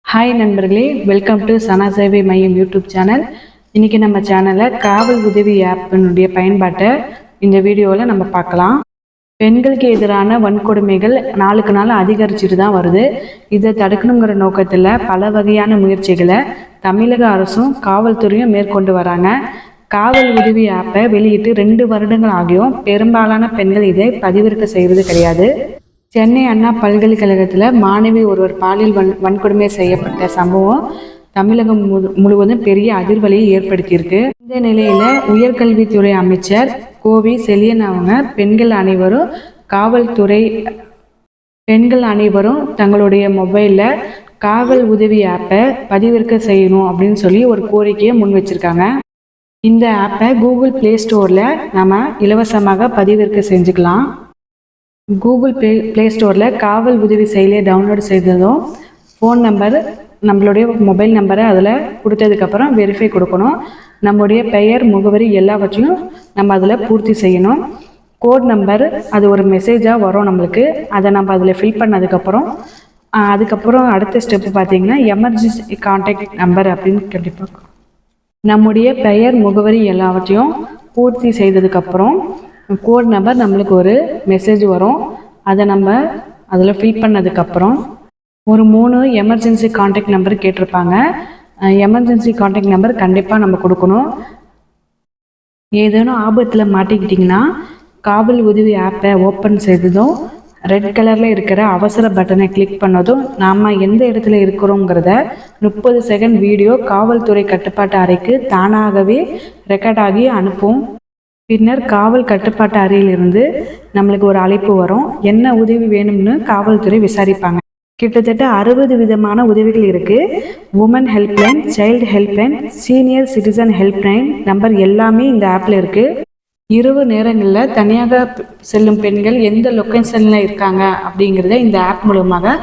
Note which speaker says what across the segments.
Speaker 1: Hi நண்பர்களே, welcome to சனா சேவை மையம் யூடியூப் சேனல். இன்றைக்கி நம்ம சேனலில் காவல் உதவி ஆப்பினுடைய பயன்பாட்டை இந்த வீடியோவில் நம்ம பார்க்கலாம். பெண்களுக்கு எதிரான வன்கொடுமைகள் நாளுக்கு நாள் அதிகரிச்சுட்டு தான் வருது. இதை தடுக்கணுங்கிற நோக்கத்தில் பல வகையான முயற்சிகளை தமிழக அரசும் காவல்துறையும் மேற்கொண்டு வராங்க. காவல் உதவி ஆப்பை வெளியிட்டு 2 வருடங்கள் ஆகியும் பெரும்பாலான பெண்கள் இதை பதிவிறக்க செய்வது கிடையாது. சென்னை அண்ணா பல்கலைக்கழகத்தில் மாணவி ஒருவர் பாலியல் வன்கொடுமை செய்யப்பட்ட சம்பவம் தமிழகம் முழுவதும் பெரிய அதிர்வலையை ஏற்படுத்தியிருக்கு. இந்த நிலையில உயர்கல்வித்துறை அமைச்சர் கோவி செலியன் அவங்க பெண்கள் அனைவரும் தங்களுடைய மொபைலில் காவல் உதவி ஆப்பை பதிவிறக்க செய்யணும் அப்படின்னு சொல்லி ஒரு கோரிக்கையை முன் வச்சிருக்காங்க. இந்த ஆப்பை கூகுள் பிளே ஸ்டோரில் நம்ம இலவசமாக பதிவிறக்க செஞ்சுக்கலாம். கூகுள் பிளே ஸ்டோரில் காவல் உதவி செயலியை டவுன்லோட் செய்ததும் ஃபோன் நம்பர், நம்மளுடைய மொபைல் நம்பரை அதில் கொடுத்ததுக்கப்புறம் வெரிஃபை கொடுக்கணும். நம்முடைய பெயர், முகவரி எல்லாவற்றையும் நம்ம அதில் பூர்த்தி செய்யணும். கோட் நம்பர் அது ஒரு மெசேஜாக வரும் நம்மளுக்கு. அதை நம்ம அதில் ஃபில் பண்ணதுக்கப்புறம் அடுத்த ஸ்டெப்பு பார்த்திங்கன்னா எமர்ஜென்சி கான்டாக்ட் நம்பர் அப்படின்னு கண்டிப்பாக நம்முடைய பெயர், முகவரி எல்லாவற்றையும் பூர்த்தி செய்ததுக்கப்புறம் கோட் நம்பர் நம்மளுக்கு ஒரு மெசேஜ் வரும். அதை நம்ம அதில் ஃபில் பண்ணதுக்கப்புறம் ஒரு 3 எமர்ஜென்சி கான்டாக்ட் நம்பர் கேட்டிருப்பாங்க. எமர்ஜென்சி கான்டாக்ட் நம்பர் கண்டிப்பாக நம்ம கொடுக்கணும். ஏதேனும் ஆபத்தில் மாட்டிக்கிட்டிங்கன்னா காவல் உதவி ஆப்பை ஓப்பன் செய்ததும் ரெட் கலரில் இருக்கிற அவசர பட்டனை கிளிக் பண்ணதும் நாம் எந்த இடத்துல இருக்கிறோங்கிறத 30 செகண்ட் வீடியோ காவல்துறை கட்டுப்பாட்டு அறைக்கு தானாகவே ரெக்கார்ட் ஆகி அனுப்பும். பின்னர் காவல் கட்டுப்பாட்டு அறையிலிருந்து நம்மளுக்கு ஒரு அழைப்பு வரும். என்ன உதவி வேணும்னு காவல்துறை விசாரிப்பாங்க. கிட்டத்தட்ட 60 விதமான உதவிகள் இருக்குது. Women helpline, child helpline, senior citizen helpline number எல்லாமே இந்த ஆப்பில் இருக்குது. இரவு நேரங்களில் தனியாக செல்லும் பெண்கள் எந்த லொக்கேஷனில் இருக்காங்க அப்படிங்கிறத இந்த ஆப் மூலமாக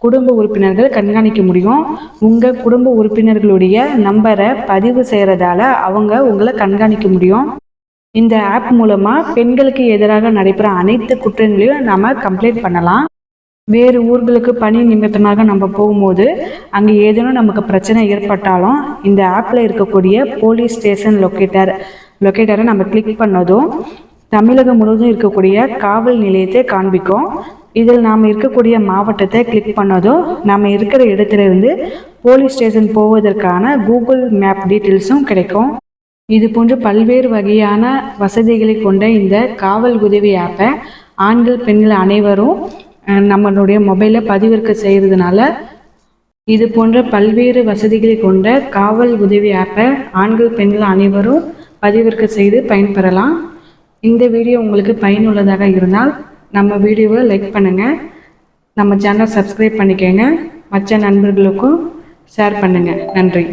Speaker 1: குடும்ப உறுப்பினர்கள் கண்காணிக்க முடியும். உங்கள் குடும்ப உறுப்பினர்களுடைய நம்பரை பதிவு செய்கிறதால அவங்க உங்களை கண்காணிக்க முடியும். இந்த ஆப் மூலமாக பெண்களுக்கு எதிராக நடைபெற அனைத்து குற்றங்களையும் நம்ம கம்ப்ளைண்ட் பண்ணலாம். வேறு ஊர்களுக்கு பணி நிமித்தமாக நம்ம போகும்போது அங்கே ஏதேனும் நமக்கு பிரச்சனை ஏற்பட்டாலும் இந்த ஆப்பில் இருக்கக்கூடிய போலீஸ் ஸ்டேஷன் லொக்கேட்டரை நம்ம கிளிக் பண்ணதும் தமிழகம் முழுவதும் இருக்கக்கூடிய காவல் நிலையத்தை காண்பிக்கும். இதில் நாம் இருக்கக்கூடிய மாவட்டத்தை கிளிக் பண்ணதும் நம்ம இருக்கிற இடத்துல இருந்து போலீஸ் ஸ்டேஷன் போவதற்கான கூகுள் மேப் டீட்டெயில்ஸும் கிடைக்கும். இது போன்று பல்வேறு வகையான வசதிகளை கொண்ட இந்த காவல் உதவி ஆப்பை ஆண்கள், பெண்கள் அனைவரும் நம்மளுடைய மொபைலில் பதிவிறக்க செய்கிறதுனால இது போன்ற பல்வேறு வசதிகளை கொண்ட காவல் உதவி ஆப்பை ஆண்கள், பெண்கள் அனைவரும் பதிவிறக்க செய்து பயன்பெறலாம். இந்த வீடியோ உங்களுக்கு பயனுள்ளதாக இருந்தால் நம்ம வீடியோவை லைக் பண்ணுங்கள், நம்ம சேனலை சப்ஸ்கிரைப் பண்ணிக்கோங்க, மற்ற நண்பர்களுக்கும் ஷேர் பண்ணுங்கள். நன்றி.